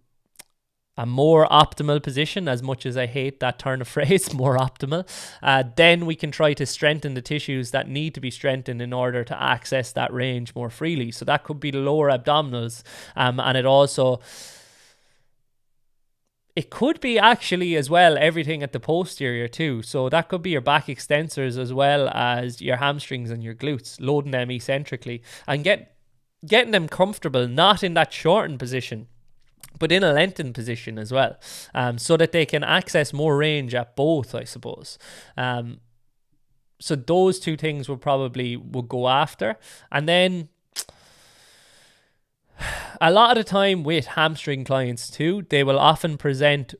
a more optimal position, as much as I hate that turn of phrase, more optimal, then we can try to strengthen the tissues that need to be strengthened in order to access that range more freely. So that could be the lower abdominals, and it could be actually as well everything at the posterior too. So that could be your back extensors as well as your hamstrings and your glutes, loading them eccentrically and getting them comfortable, not in that shortened position, but in a lengthened position as well, so that they can access more range at both, I suppose. So those two things would go after. And then a lot of the time with hamstring clients too, they will often present,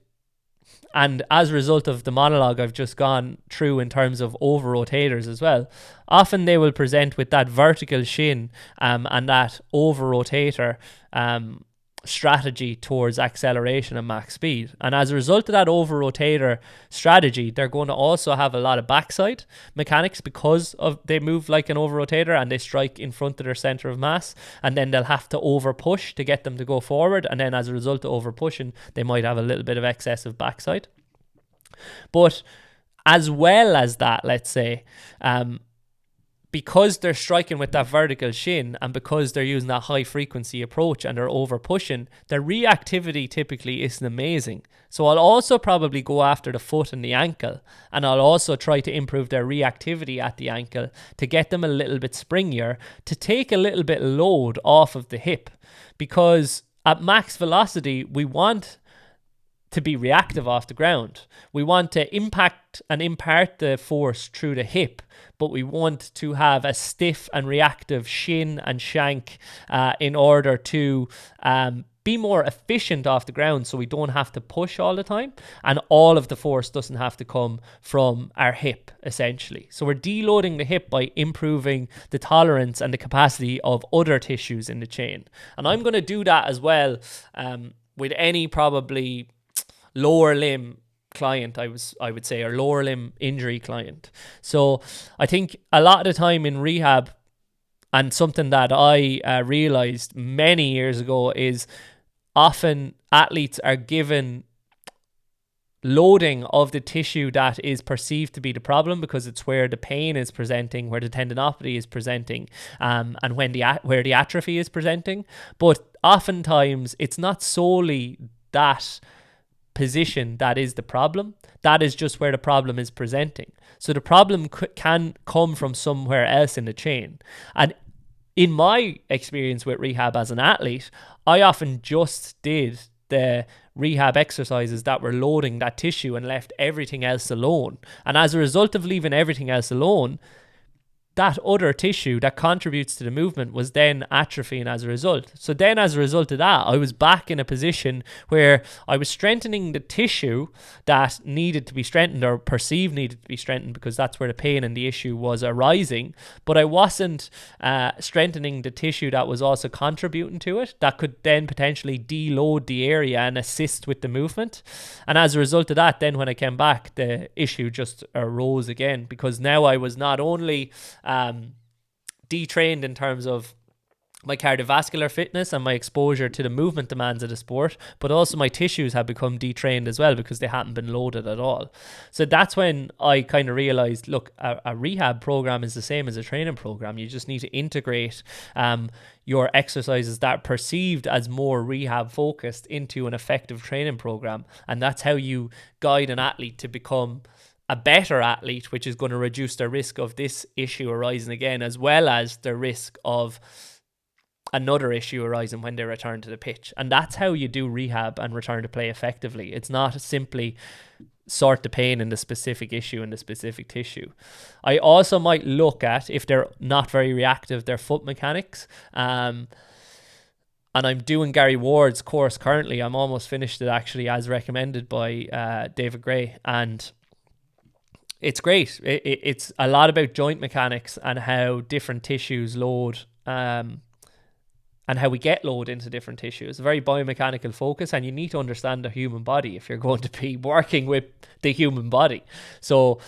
and as a result of the monologue I've just gone through in terms of over rotators as well, often they will present with that vertical shin and that over rotator strategy towards acceleration and max speed. And as a result of that over rotator strategy, they're going to also have a lot of backside mechanics because of they move like an over rotator and they strike in front of their center of mass, and then they'll have to over push to get them to go forward, and then as a result of over pushing, they might have a little bit of excessive backside. But as well as that, let's say, because they're striking with that vertical shin and because they're using that high frequency approach and they're over pushing, their reactivity typically isn't amazing. So I'll also probably go after the foot and the ankle, and I'll also try to improve their reactivity at the ankle to get them a little bit springier, to take a little bit load off of the hip, because at max velocity, we want to be reactive off the ground. We want to impact and impart the force through the hip, but we want to have a stiff and reactive shin and shank in order to be more efficient off the ground, so we don't have to push all the time, and all of the force doesn't have to come from our hip, essentially. So we're deloading the hip by improving the tolerance and the capacity of other tissues in the chain. And I'm going to do that as well with any probably lower limb client, I would say, or lower limb injury client. So I think a lot of the time in rehab, and something that I realized many years ago, is often athletes are given loading of the tissue that is perceived to be the problem, because it's where the pain is presenting, where the tendinopathy is presenting, and where the atrophy is presenting. But oftentimes it's not solely that position that is the problem. That is just where the problem is presenting. So the problem can come from somewhere else in the chain. And in my experience with rehab as an athlete, I often just did the rehab exercises that were loading that tissue and left everything else alone. And as a result of leaving everything else alone, that other tissue that contributes to the movement was then atrophying as a result. So then as a result of that, I was back in a position where I was strengthening the tissue that needed to be strengthened, or perceived needed to be strengthened, because that's where the pain and the issue was arising. But I wasn't strengthening the tissue that was also contributing to it, that could then potentially deload the area and assist with the movement. And as a result of that, then when I came back, the issue just arose again, because now I was not only detrained in terms of my cardiovascular fitness and my exposure to the movement demands of the sport, but also my tissues have become detrained as well because they hadn't been loaded at all. So that's when I kind of realized, look, a rehab program is the same as a training program. You just need to integrate your exercises that are perceived as more rehab focused into an effective training program, and that's how you guide an athlete to become a better athlete, which is going to reduce their risk of this issue arising again, as well as the risk of another issue arising when they return to the pitch. And that's how you do rehab and return to play effectively. It's not simply sort the pain in the specific issue in the specific tissue. I also might look at, if they're not very reactive, their foot mechanics. And I'm doing Gary Ward's course currently. I'm almost finished it, actually, as recommended by David Gray. And it's great. It's a lot about joint mechanics and how different tissues load, and how we get load into different tissues. It's a very biomechanical focus, and you need to understand the human body if you're going to be working with the human body. So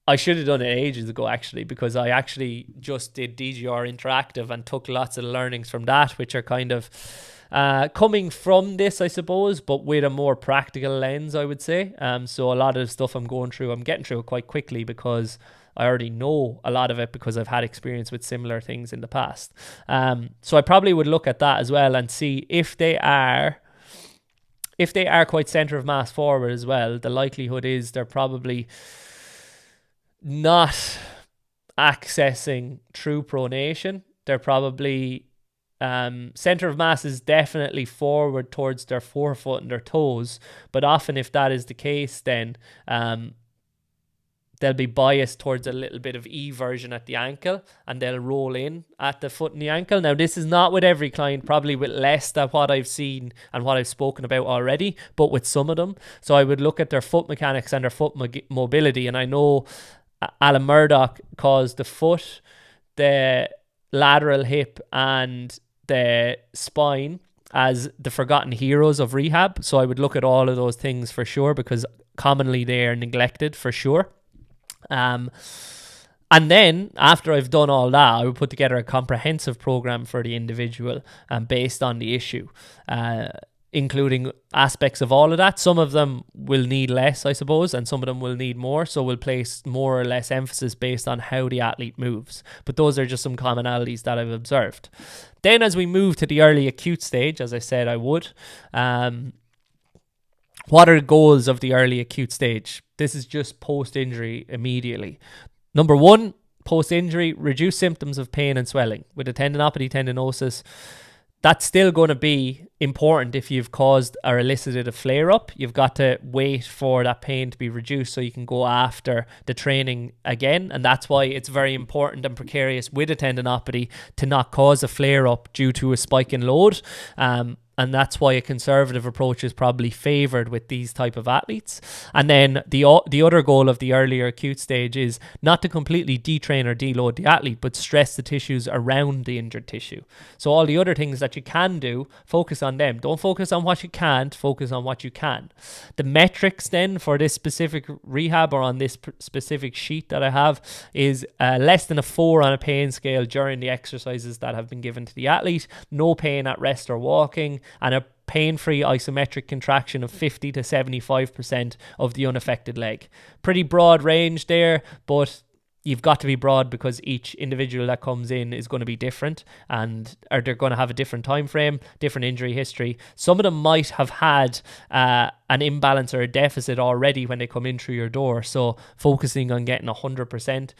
I should have done it ages ago, actually, because I actually just did DGR Interactive and took lots of learnings from that, which are kind of coming from this, I suppose, but with a more practical lens, I would say. So a lot of the stuff I'm going through, I'm getting through it quite quickly because I already know a lot of it, because I've had experience with similar things in the past. So I probably would look at that as well and see if they are quite center of mass forward as well. The likelihood is they're probably not accessing true pronation. They're probably center of mass is definitely forward towards their forefoot and their toes, but often if that is the case, then they'll be biased towards a little bit of eversion at the ankle, and they'll roll in at the foot and the ankle. Now, this is not with every client, probably with less than what I've seen and what I've spoken about already, but with some of them. So I would look at their foot mechanics and their foot mobility, and I know Alan Murdoch calls the foot, the lateral hip, and the spine as the forgotten heroes of rehab. So I would look at all of those things for sure, because commonly they are neglected for sure. And then after I've done all that, I would put together a comprehensive program for the individual based on the issue, including aspects of all of that. Some of them will need less, I suppose, and some of them will need more. So we'll place more or less emphasis based on how the athlete moves. But those are just some commonalities that I've observed. Then as we move to the early acute stage, as I said I would, what are the goals of the early acute stage? This is just post-injury immediately. Number one, post-injury, reduce symptoms of pain and swelling. With a tendinopathy, tendinosis, that's still going to be important if you've caused or elicited a flare-up. You've got to wait for that pain to be reduced so you can go after the training again. And that's why it's very important and precarious with a tendinopathy to not cause a flare-up due to a spike in load. And that's why a conservative approach is probably favoured with these type of athletes. And then the other goal of the earlier acute stage is not to completely detrain or deload the athlete, but stress the tissues around the injured tissue. So all the other things that you can do, focus on them. Don't focus on what you can't, focus on what you can. The metrics then for this specific rehab or on this specific sheet that I have is less than a 4 on a pain scale during the exercises that have been given to the athlete, no pain at rest or walking, and a pain-free isometric contraction of 50 to 75% of the unaffected leg. Pretty broad range there, but you've got to be broad because each individual that comes in is going to be different, or they're going to have a different time frame, different injury history. Some of them might have had an imbalance or a deficit already when they come in through your door. So focusing on getting 100%,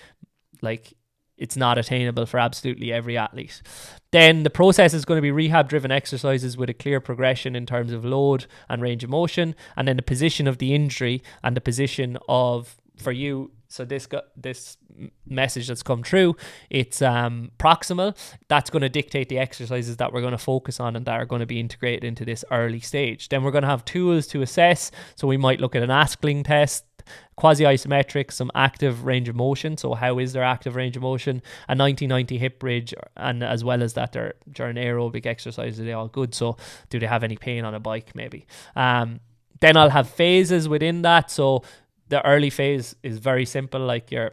it's not attainable for absolutely every athlete. Then the process is going to be rehab-driven exercises with a clear progression in terms of load and range of motion, and then the position of the injury and the position of, for you, so this message that's come through, it's proximal. That's going to dictate the exercises that we're going to focus on and that are going to be integrated into this early stage. Then we're going to have tools to assess. So we might look at an Askling test, quasi-isometric, some active range of motion. So how is their active range of motion? A 90-90 hip bridge, and as well as that, they're during aerobic exercises, are they all good? So do they have any pain on a bike maybe? Then I'll have phases within that. So the early phase is very simple, like your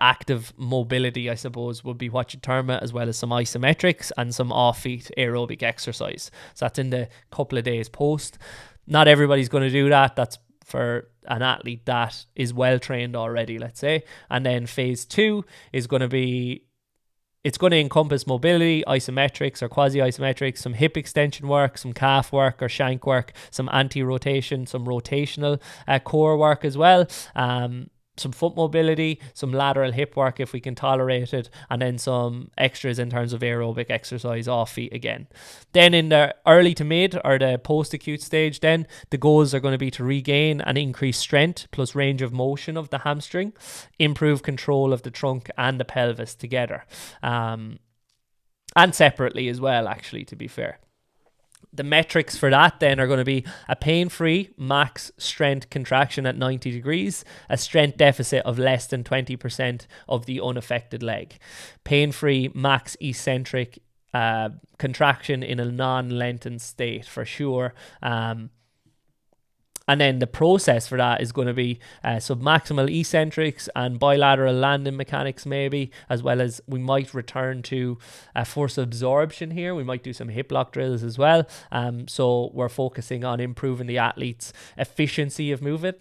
active mobility, I suppose, would be what you term it, as well as some isometrics and some off-feet aerobic exercise. So that's in the couple of days post. Not everybody's going to do that. That's for an athlete that is well trained already, let's say. And then phase 2 is going to be, it's going to encompass mobility, isometrics or quasi-isometrics, some hip extension work, some calf work or shank work, some anti-rotation, some rotational core work as well, some foot mobility, some lateral hip work if we can tolerate it, and then some extras in terms of aerobic exercise off feet again. Then in the early to mid or the post-acute stage, then the goals are going to be to regain and increase strength plus range of motion of the hamstring, improve control of the trunk and the pelvis together, and separately as well, actually, to be fair. The metrics for that then are going to be a pain-free max strength contraction at 90 degrees, a strength deficit of less than 20% of the unaffected leg, pain-free max eccentric contraction in a non-lengthened state for sure. And then the process for that is going to be submaximal eccentrics and bilateral landing mechanics maybe, as well as we might return to force absorption here. We might do some hip lock drills as well. So we're focusing on improving the athlete's efficiency of movement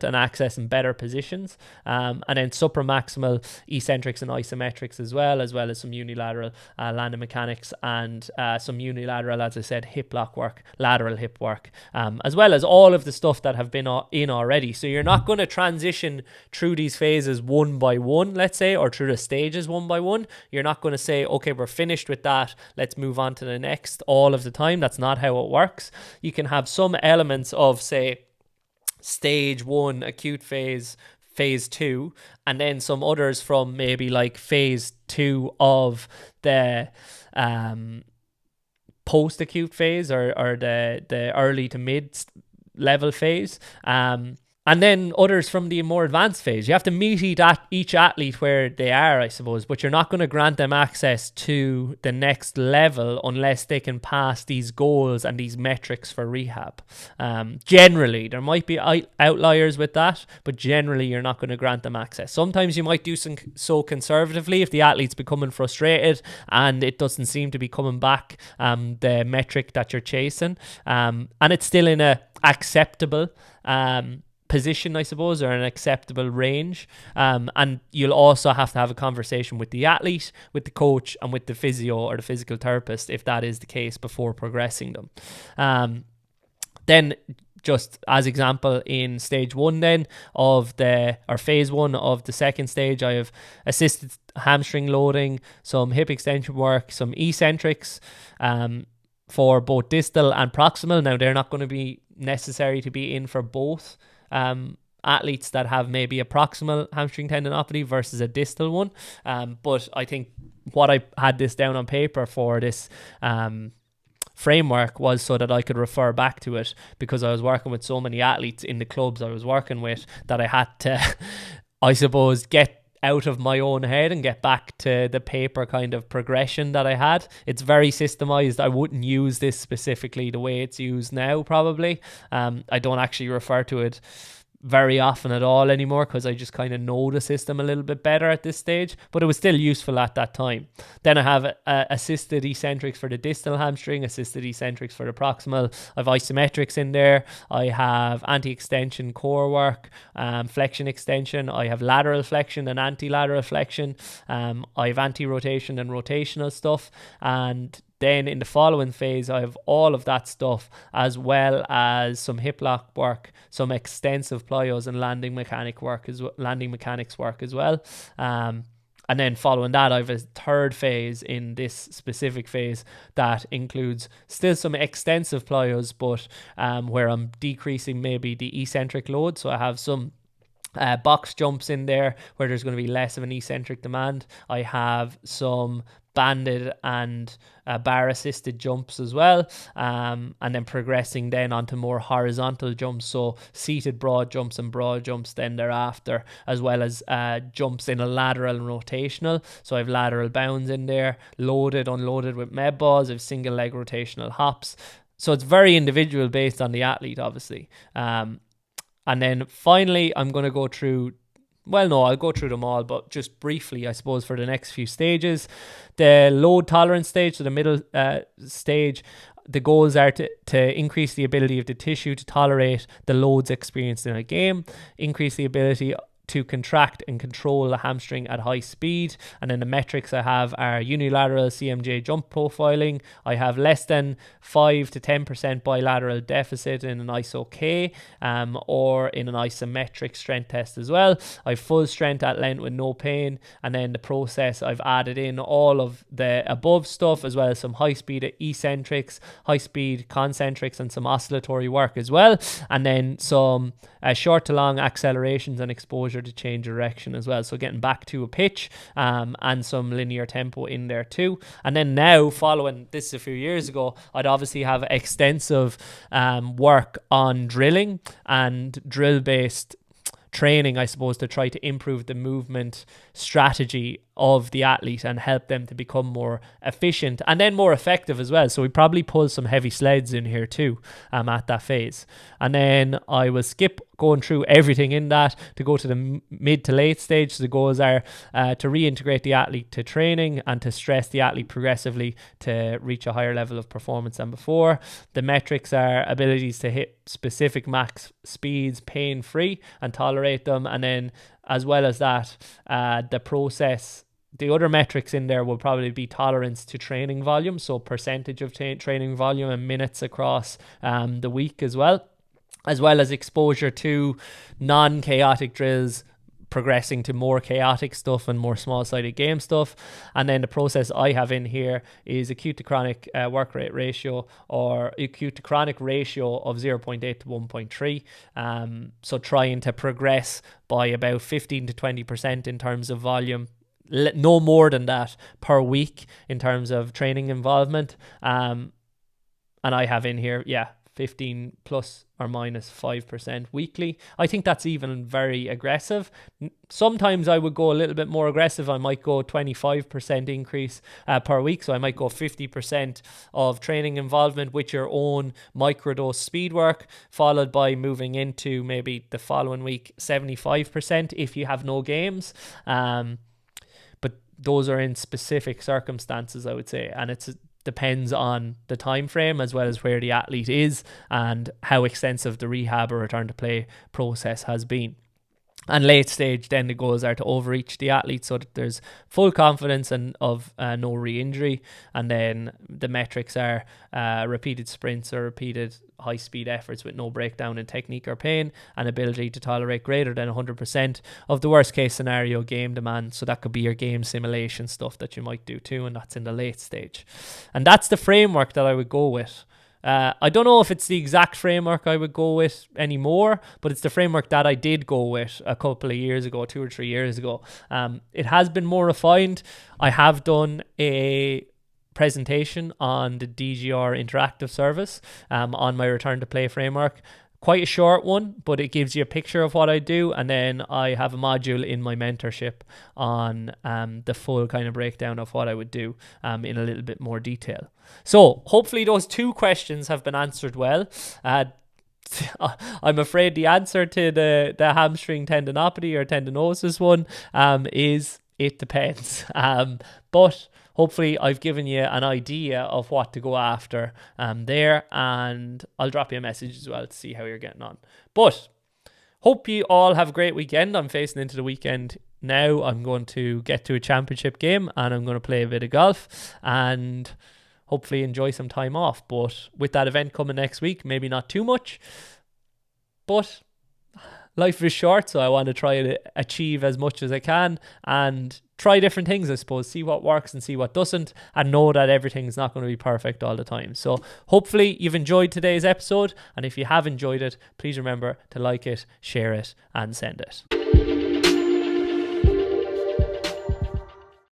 and accessing better positions. And then supramaximal eccentrics and isometrics as well as some unilateral landing mechanics and some unilateral, as I said, hip lock work, lateral hip work, as well as all of the stuff that have been in already. So you're not going to transition through these phases one by one, let's say, or through the stages one by one. You're not going to say, okay, we're finished with that, let's move on to the next all of the time. That's not how it works. You can have some elements of, say, stage 1 acute phase, phase 2, and then some others from maybe like phase 2 of the post-acute phase, or the early to mid level phase, and then others from the more advanced phase. You have to meet each athlete where they are, I suppose, but you're not going to grant them access to the next level unless they can pass these goals and these metrics for rehab. Generally, there might be outliers with that, but generally you're not going to grant them access. Sometimes you might do so conservatively if the athlete's becoming frustrated and it doesn't seem to be coming back, the metric that you're chasing, and it's still in a acceptable position, I suppose, or an acceptable range, and you'll also have to have a conversation with the athlete, with the coach, and with the physio or the physical therapist if that is the case before progressing them. Then, just as example, in stage 1 then of phase 1 of the second stage, I have assisted hamstring loading, some hip extension work, some eccentrics for both distal and proximal. Now, they're not going to be necessary to be in for both athletes that have maybe a proximal hamstring tendinopathy versus a distal one, but I think what I had this down on paper for this framework was so that I could refer back to it, because I was working with so many athletes in the clubs I was working with that I had to I suppose get out of my own head and get back to the paper kind of progression that I had. It's very systemized. I wouldn't use this specifically the way it's used now, probably. I don't actually refer to it very often at all anymore, because I just kind of know the system a little bit better at this stage, but it was still useful at that time. Then I have assisted eccentrics for the distal hamstring, assisted eccentrics for the proximal. I have isometrics in there. I have anti-extension core work, flexion extension. I have lateral flexion and anti-lateral flexion. I have anti-rotation and rotational stuff, and then in the following phase, I have all of that stuff, as well as some hip lock work, some extensive plyos and landing mechanics work as well. And then following that, I have a third phase in this specific phase that includes still some extensive plyos, but where I'm decreasing maybe the eccentric load. So I have some box jumps in there where there's going to be less of an eccentric demand. I have some banded and bar assisted jumps as well, and then progressing then onto more horizontal jumps, so seated broad jumps and broad jumps then thereafter, as well as jumps in a lateral and rotational. So I have lateral bounds in there, loaded, unloaded with med balls. I have single leg rotational hops. So it's very individual based on the athlete, obviously. And then finally, I'm going to go through, I'll go through them all, but just briefly, I suppose, for the next few stages. The load tolerance stage, so the middle stage, the goals are to increase the ability of the tissue to tolerate the loads experienced in a game, increase the ability to contract and control the hamstring at high speed. And then the metrics I have are unilateral CMJ jump profiling. I have less than 5 to 10% bilateral deficit in an ISO-K, or in an isometric strength test as well. I have full strength at length with no pain. And then the process, I've added in all of the above stuff, as well as some high speed eccentrics, high speed concentrics, and some oscillatory work as well. And then some short to long accelerations and exposure to change direction as well, so getting back to a pitch, and some linear tempo in there too. And then now, following this a few years ago, I'd obviously have extensive work on drilling and drill based training, I suppose, to try to improve the movement strategy of the athlete and help them to become more efficient and then more effective as well. So we probably pull some heavy sleds in here too, at that phase. And then I will skip going through everything in that to go to the mid to late stage. So the goals are to reintegrate the athlete to training and to stress the athlete progressively to reach a higher level of performance than before. The metrics are abilities to hit specific max speeds pain-free and tolerate them. And then as well as that, the process, the other metrics in there will probably be tolerance to training volume, so percentage of training volume and minutes across the week as well. as well as exposure to non-chaotic drills, progressing to more chaotic stuff and more small-sided game stuff. And then the process I have in here is acute to chronic work rate ratio, or acute to chronic ratio of 0.8 to 1.3. So trying to progress by about 15 to 20% in terms of volume, no more than that per week in terms of training involvement. And I have in here, 15 plus or minus 5% weekly. I think that's even very aggressive. Sometimes I would go a little bit more aggressive. I might go 25% increase per week. So I might go 50% of training involvement with your own microdose speed work, followed by moving into maybe the following week 75% if you have no games. But those are in specific circumstances, I would say, and it's depends on the time frame as well as where the athlete is and how extensive the rehab or return to play process has been. And late stage, then the goals are to overreach the athlete so that there's full confidence and of no re-injury. And then the metrics are repeated sprints or repeated high-speed efforts with no breakdown in technique or pain, and ability to tolerate greater than 100% of the worst-case scenario game demand. So that could be your game simulation stuff that you might do too, and that's in the late stage. And that's the framework that I would go with. I don't know if it's the exact framework I would go with anymore, but it's the framework that I did go with a couple of years ago, 2 or 3 years ago. It has been more refined. I have done a presentation on the DGR interactive service on my return to play framework. Quite a short one, but it gives you a picture of what I do. And then I have a module in my mentorship on the full kind of breakdown of what I would do in a little bit more detail. So hopefully those 2 questions have been answered well. I'm afraid the answer to the hamstring tendinopathy or tendinosis one is it depends. But hopefully I've given you an idea of what to go after there, and I'll drop you a message as well to see how you're getting on. But hope you all have a great weekend. I'm facing into the weekend now. I'm going to get to a championship game and I'm going to play a bit of golf and hopefully enjoy some time off. But with that event coming next week, maybe not too much, but life is short, so I want to try to achieve as much as I can and try different things, I suppose, see what works and see what doesn't, and know that everything's not going to be perfect all the time. So hopefully you've enjoyed today's episode, and if you have enjoyed it, please remember to like it, share it, and send it.